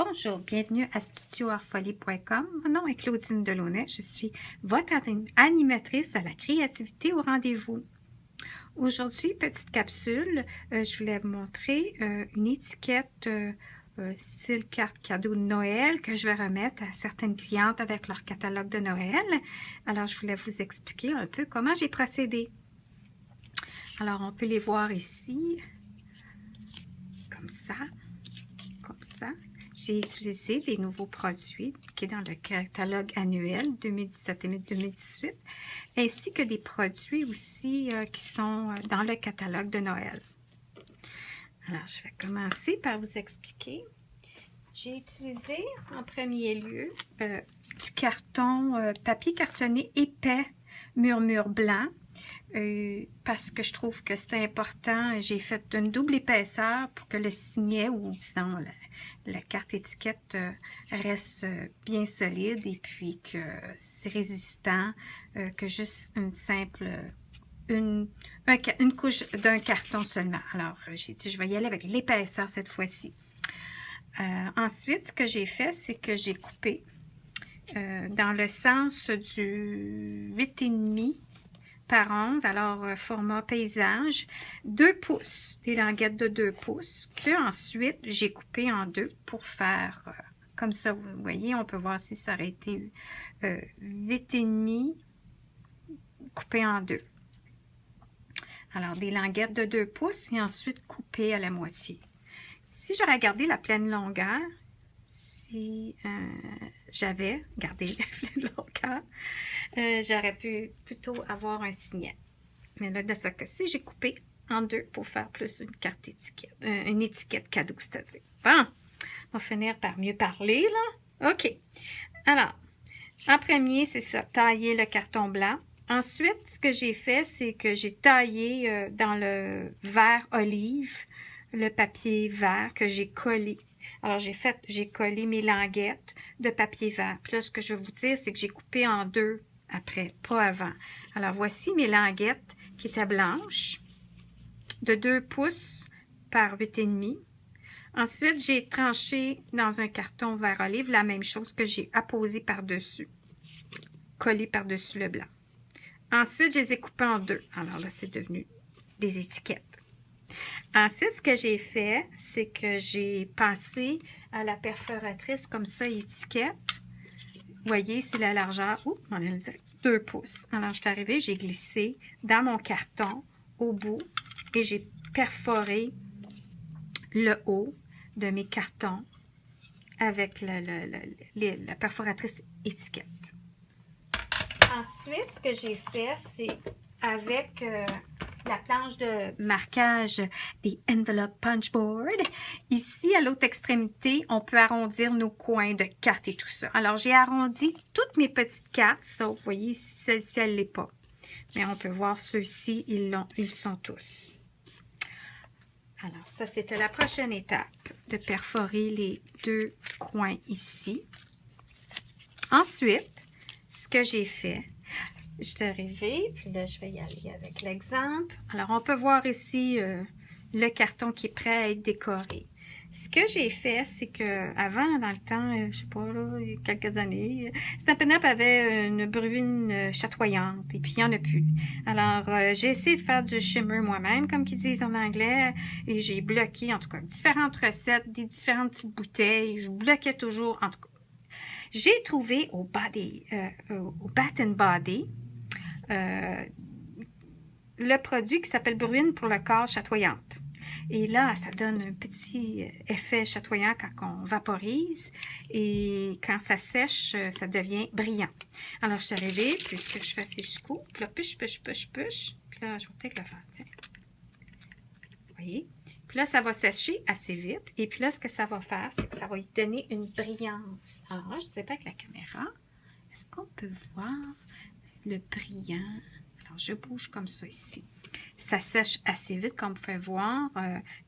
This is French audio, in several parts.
Bonjour, bienvenue à studioartfolie.com. Mon nom est Claudine Delaunay. Je suis votre animatrice à la créativité au rendez-vous. Aujourd'hui, petite capsule, je voulais vous montrer une étiquette style carte cadeau de Noël que je vais remettre à certaines clientes avec leur catalogue de Noël. Alors, je voulais vous expliquer un peu comment j'ai procédé. Alors, on peut les voir ici, comme ça, comme ça. J'ai utilisé des nouveaux produits qui est dans le catalogue annuel 2017 et 2018, ainsi que des produits aussi qui sont dans le catalogue de Noël. Alors, je vais commencer par vous expliquer. J'ai utilisé en premier lieu du carton papier cartonné épais murmure blanc. Parce que je trouve que c'est important. J'ai fait une double épaisseur pour que le signet ou disons la carte étiquette reste bien solide et puis que c'est résistant que juste une simple une couche d'un carton seulement. Alors j'ai dit je vais y aller avec l'épaisseur cette fois-ci. Ensuite, ce que j'ai fait, c'est que j'ai coupé dans le sens du 8,5 par 11, alors format paysage, 2 pouces, des languettes de 2 pouces, que ensuite j'ai coupé en deux pour faire comme ça. Vous voyez, on peut voir si ça aurait été 8,5 coupé en deux. Alors, des languettes de 2 pouces et ensuite coupé à la moitié. Si j'aurais gardé la pleine longueur, si j'avais gardé la pleine longueur, j'aurais pu plutôt avoir un signet. Mais là, dans ce cas-ci, j'ai coupé en deux pour faire plus une carte étiquette, une étiquette cadeau, c'est-à-dire. Bon, on va finir par mieux parler, là. OK. Alors, en premier, c'est ça, tailler le carton blanc. Ensuite, ce que j'ai fait, c'est que j'ai taillé dans le vert olive, le papier vert que j'ai collé. Alors, j'ai collé mes languettes de papier vert. Puis là, ce que je vais vous dire, c'est que j'ai coupé en deux après, pas avant. Alors, voici mes languettes qui étaient blanches, de 2 pouces par 8,5. Ensuite, j'ai tranché dans un carton vert olive la même chose que j'ai apposé par-dessus, collé par-dessus le blanc. Ensuite, je les ai coupés en deux. Alors là, c'est devenu des étiquettes. Ensuite, ce que j'ai fait, c'est que j'ai passé à la perforatrice comme ça, étiquette. Vous voyez, c'est la largeur, on va dire 2 pouces. Alors, je suis arrivée, j'ai glissé dans mon carton au bout et j'ai perforé le haut de mes cartons avec la perforatrice étiquette. Ensuite, ce que j'ai fait, c'est avec la planche de marquage des Envelope Punch Board. Ici, à l'autre extrémité, on peut arrondir nos coins de cartes et tout ça. Alors, j'ai arrondi toutes mes petites cartes, sauf, vous voyez, celle-ci, elle ne l'est pas. Mais on peut voir ceux-ci, ils sont tous. Alors, ça, c'était la prochaine étape, de perforer les deux coins ici. Ensuite, ce que j'ai fait, je suis arrivée, puis là, je vais y aller avec l'exemple. Alors, on peut voir ici le carton qui est prêt à être décoré. Ce que j'ai fait, c'est que avant, dans le temps, je ne sais pas, là, il y a quelques années, Stampin' Up avait une bruine chatoyante, et puis il n'y en a plus. Alors, j'ai essayé de faire du shimmer moi-même, comme qu'ils disent en anglais, et j'ai bloqué, en tout cas, différentes recettes, des différentes petites bouteilles. Je bloquais toujours, en tout cas. J'ai trouvé au Bath & Body le produit qui s'appelle Bruine pour le corps chatoyante. Et là, ça donne un petit effet chatoyant quand on vaporise. Et quand ça sèche, ça devient brillant. Alors, je suis arrivée, puis ce que je fais, c'est que je coupe. Puis là, push. Puis là, je vais peut-être le faire, tiens. Vous voyez? Puis là, ça va sécher assez vite. Et puis là, ce que ça va faire, c'est que ça va lui donner une brillance. Alors, je ne sais pas avec la caméra. Est-ce qu'on peut voir le brillant? Alors, je bouge comme ça ici. Ça sèche assez vite, comme vous pouvez voir,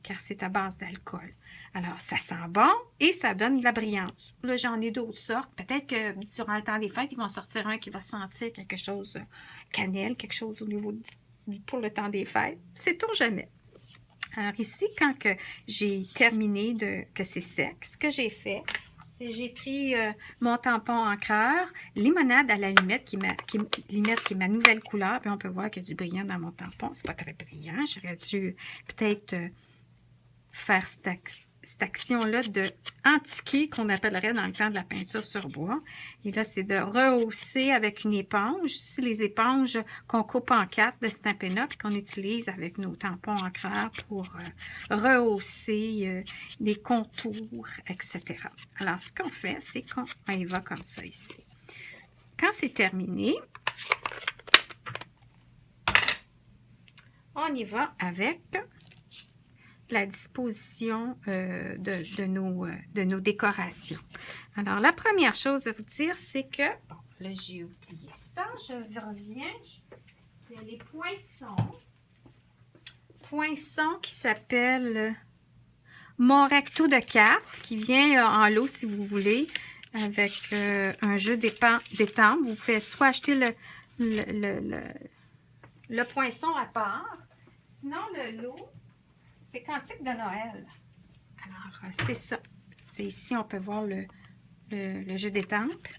car c'est à base d'alcool. Alors, ça sent bon et ça donne de la brillance. Là, j'en ai d'autres sortes. Peut-être que durant le temps des fêtes, ils vont sortir un qui va sentir quelque chose cannelle, quelque chose au niveau pour le temps des fêtes. Sait-on jamais. Alors ici, quand j'ai terminé que c'est sec, ce que j'ai fait, J'ai pris mon tampon encreur, limonade à la limette, qui est ma nouvelle couleur. Puis on peut voir qu'il y a du brillant dans mon tampon. C'est pas très brillant. J'aurais dû peut-être faire cette action-là de antiquer qu'on appellerait dans le temps de la peinture sur bois. Et là, c'est de rehausser avec une éponge. Ici, les éponges qu'on coupe en 4 de Stampin' Up! Qu'on utilise avec nos tampons encreurs pour rehausser les contours, etc. Alors, ce qu'on fait, c'est qu'on y va comme ça ici. Quand c'est terminé, on y va avec la disposition de nos décorations. Alors, la première chose à vous dire, c'est que, bon, là, j'ai oublié ça, je reviens, il y a les poinçons qui s'appellent Mon Recto de cartes, qui vient en lot, si vous voulez, avec un jeu d'étampe. Vous pouvez soit acheter le poinçon à part, sinon le lot, c'est Cantique de Noël. Alors, c'est ça. C'est ici, on peut voir le jeu d'étampes.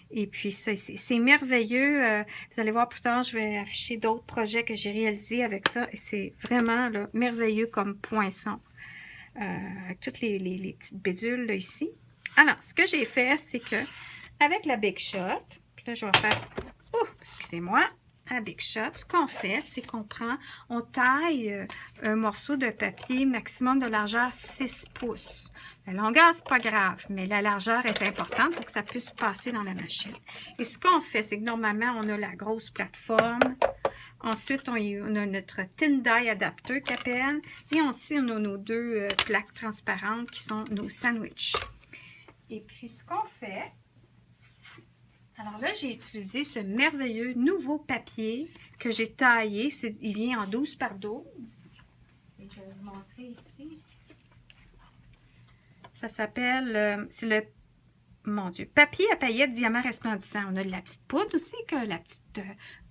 Et puis, c'est merveilleux. Vous allez voir plus tard, je vais afficher d'autres projets que j'ai réalisés avec ça. Et c'est vraiment là, merveilleux comme poinçon. Avec toutes les petites bédules là, ici. Alors, ce que j'ai fait, c'est que avec la Big Shot, puis là, je vais faire... Oh, excusez-moi. À Big Shot, ce qu'on fait, c'est qu'on on taille un morceau de papier maximum de largeur 6 pouces. La longueur, c'est pas grave, mais la largeur est importante pour que ça puisse passer dans la machine. Et ce qu'on fait, c'est que normalement, on a la grosse plateforme. Ensuite, on a notre Thin Die adapteur qui appelle. Et aussi, on a nos deux plaques transparentes qui sont nos sandwichs. Et puis, ce qu'on fait... Alors là, j'ai utilisé ce merveilleux nouveau papier que j'ai taillé. Il vient en 12 par 12. Et je vais vous montrer ici. Ça s'appelle, c'est le, mon Dieu, papier à paillettes diamant resplendissant. On a de la petite poudre aussi, la petite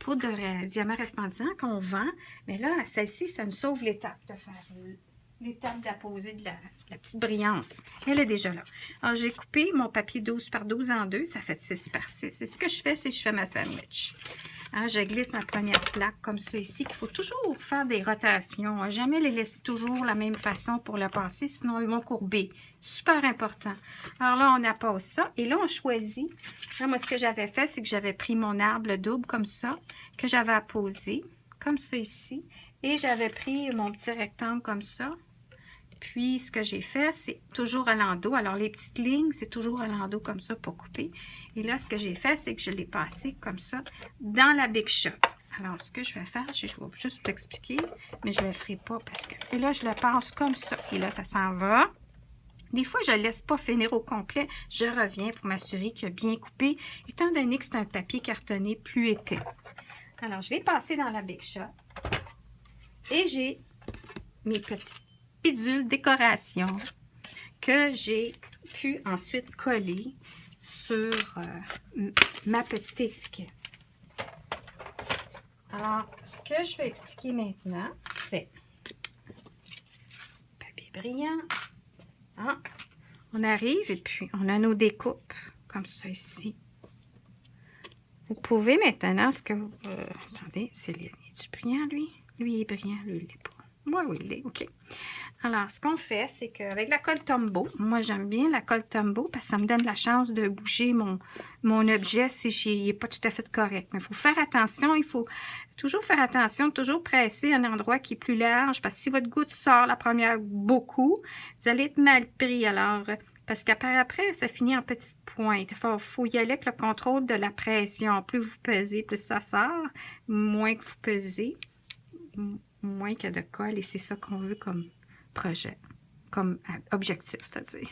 poudre de diamant resplendissant qu'on vend. Mais là, celle-ci, ça nous sauve l'étape de faire l'étape d'apposer de la petite brillance. Elle est déjà là. Alors, j'ai coupé mon papier 12 par 12 en deux. Ça fait 6 par 6. Et ce que je fais, c'est que je fais ma sandwich. Hein, je glisse ma première plaque comme ça ici, qu'il faut toujours faire des rotations. Jamais les laisser toujours la même façon pour le passer, sinon ils vont courber. Super important. Alors là, on appose ça. Et là, on choisit. Là, moi, ce que j'avais fait, c'est que j'avais pris mon arbre double comme ça, que j'avais apposé, comme ça ici. Et j'avais pris mon petit rectangle comme ça. Puis, ce que j'ai fait, c'est toujours à l'endos. Alors, les petites lignes, c'est toujours à l'endos comme ça pour couper. Et là, ce que j'ai fait, c'est que je l'ai passé comme ça dans la Big Shot. Alors, ce que je vais faire, je vais juste vous expliquer, mais je ne le ferai pas parce que... Et là, je le passe comme ça. Et là, ça s'en va. Des fois, je ne laisse pas finir au complet. Je reviens pour m'assurer qu'il a bien coupé, étant donné que c'est un papier cartonné plus épais. Alors, je l'ai passé dans la Big Shot. Et j'ai mes petites pédules décoration que j'ai pu ensuite coller sur ma petite étiquette. Alors, ce que je vais expliquer maintenant, c'est papier brillant. Hein? On arrive et puis on a nos découpes comme ça ici. Vous pouvez maintenant, ce que vous... attendez, c'est du brillant, lui. Lui, il est brillant, lui, il l'est pas. Moi, oui, il est, OK. Alors, ce qu'on fait, c'est qu'avec la colle Tombow, moi, j'aime bien la colle Tombow parce que ça me donne la chance de bouger mon objet si il n'est pas tout à fait correct. Mais il faut faire attention, il faut toujours faire attention, toujours presser un endroit qui est plus large parce que si votre goutte sort la première beaucoup, vous allez être mal pris. Alors, parce qu'après, ça finit en petites pointes. Il faut y aller avec le contrôle de la pression. Plus vous pesez, plus ça sort. Moins que vous pesez, moins qu'il y a de colle. Et c'est ça qu'on veut comme projet, comme objectif, c'est-à-dire.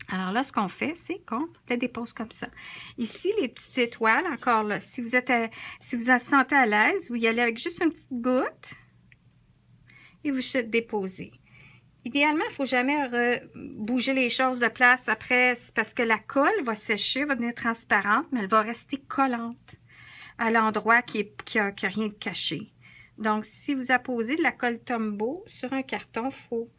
Alors là, ce qu'on fait, c'est qu'on le dépose comme ça. Ici, les petites étoiles, encore là, si vous vous sentez à l'aise, vous y allez avec juste une petite goutte et vous déposez. Idéalement, il ne faut jamais bouger les choses de place après, parce que la colle va sécher, va devenir transparente, mais elle va rester collante à l'endroit qui a rien de caché. Donc, si vous apposez de la colle Tombow sur un carton, il faut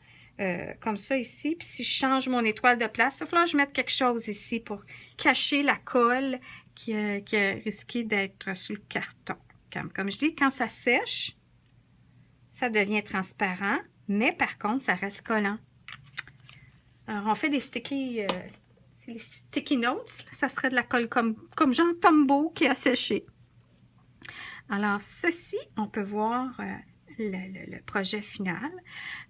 comme ça ici. Puis si je change mon étoile de place, il va falloir que je mette quelque chose ici pour cacher la colle qui a risqué d'être sur le carton. Comme je dis, quand ça sèche, ça devient transparent, mais par contre, ça reste collant. Alors, on fait des sticky, les sticky notes. Ça serait de la colle comme Jean Tombeau qui a séché. Alors, ceci, on peut voir le projet final.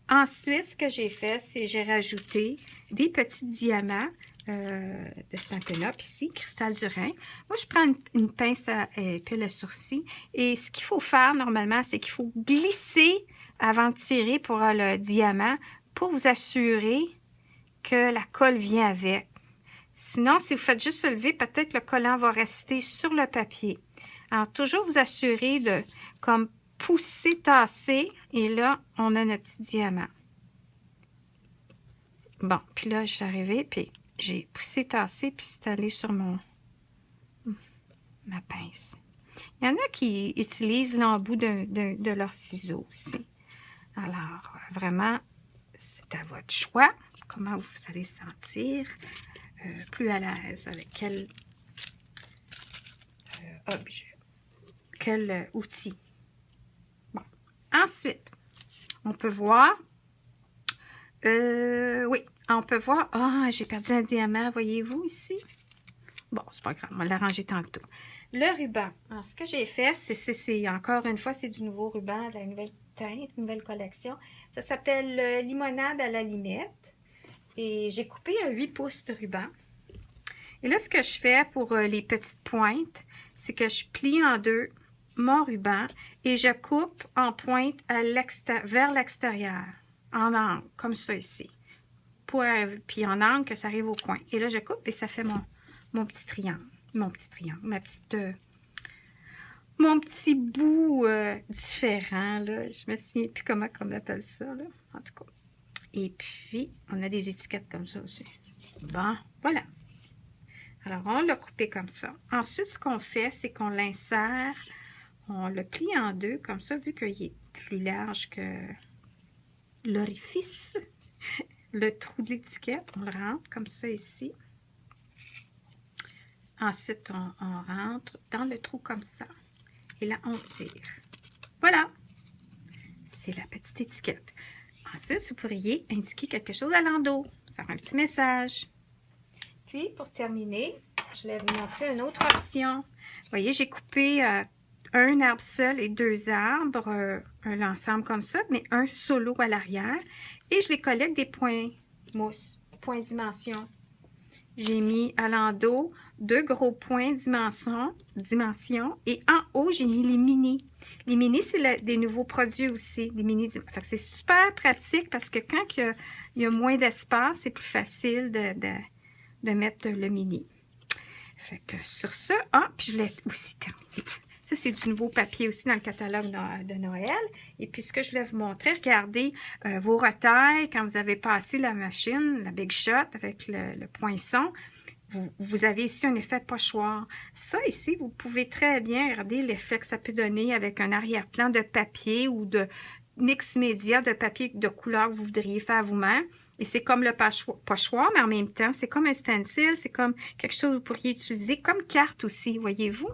Ensuite, ce que j'ai fait, c'est j'ai rajouté des petits diamants de Stampin' Up ici, cristal du Rhin. Moi, je prends une pince à pile à sourcil et ce qu'il faut faire normalement, c'est qu'il faut glisser avant de tirer pour le diamant pour vous assurer que la colle vient avec. Sinon, si vous faites juste lever, peut-être le collant va rester sur le papier. Alors, toujours vous assurer de comme pousser, tasser, et là, on a notre petit diamant. Bon, puis là, je suis arrivée, puis j'ai poussé, tassé, puis c'est allé sur ma pince. Il y en a qui utilisent l'embout de leur ciseau aussi. Alors, vraiment, c'est à votre choix. Comment vous allez sentir plus à l'aise avec quel objet, quel outil. Bon, ensuite, on peut voir, oui, on peut voir, j'ai perdu un diamant, voyez-vous ici? Bon, c'est pas grave, on va l'arranger tantôt. Le ruban, alors ce que j'ai fait, c'est encore une fois, c'est du nouveau ruban, de la nouvelle teinte, nouvelle collection. Ça s'appelle Limonade à la limette. Et j'ai coupé un 8 pouces de ruban. Et là, ce que je fais pour les petites pointes, c'est que je plie en deux mon ruban et je coupe en pointe vers l'extérieur, en angle, comme ça ici. Puis en angle, que ça arrive au coin. Et là, je coupe et ça fait mon petit triangle. Mon petit bout différent, là. Je me souviens plus comment on appelle ça, là. En tout cas. Et puis, on a des étiquettes comme ça aussi. Bon, voilà. Alors, on l'a coupé comme ça. Ensuite, ce qu'on fait, c'est qu'on l'insère, on le plie en deux, comme ça, vu qu'il est plus large que l'orifice, le trou de l'étiquette, on le rentre comme ça ici. Ensuite, on rentre dans le trou comme ça. Et là, on tire. Voilà. C'est la petite étiquette. Ensuite, vous pourriez indiquer quelque chose à l'endos, faire un petit message. Puis, pour terminer, je vais vous montrer une autre option. Vous voyez, j'ai coupé un arbre seul et deux arbres, l'ensemble comme ça, mais un solo à l'arrière. Et je les colle avec des points mousse, points dimension. J'ai mis à l'endos deux gros points dimension et en haut, j'ai mis les mini. Les mini, c'est des nouveaux produits aussi, les mini. C'est super pratique parce que quand il y a moins d'espace, c'est plus facile de mettre le mini. Fait que sur ça, puis je l'ai aussi terminé. Ça, c'est du nouveau papier aussi dans le catalogue de Noël. Et puis, ce que je voulais vous montrer, regardez vos retailles quand vous avez passé la machine, la Big Shot avec le poinçon. Vous avez ici un effet pochoir. Ça, ici, vous pouvez très bien regarder l'effet que ça peut donner avec un arrière-plan de papier ou de mix média de papier de couleur que vous voudriez faire vous-même. Et c'est comme le pochoir, mais en même temps, c'est comme un stencil, c'est comme quelque chose que vous pourriez utiliser comme carte aussi, voyez-vous?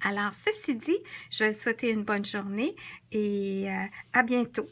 Alors, ceci dit, je vais vous souhaiter une bonne journée et à bientôt.